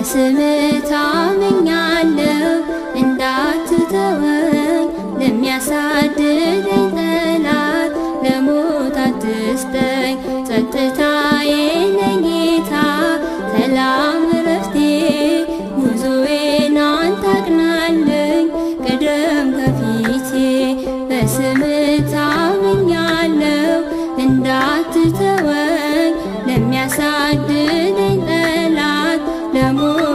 በስምህ ታምኛለሁ እንዳትተወኝ ለሚያሳድደኝ ጠላት ለሞት አትስጠኝ። ጸጥታዬ ነህ ጌታ ሰላም እረፍቴ ጉዞዬን አንተ አቅናልኝ ቅደም ከፊቴ። በስምህ ታምኛለሁ እንዳትተወኝ ለሚያሳድደኝ ጠላት ለሞት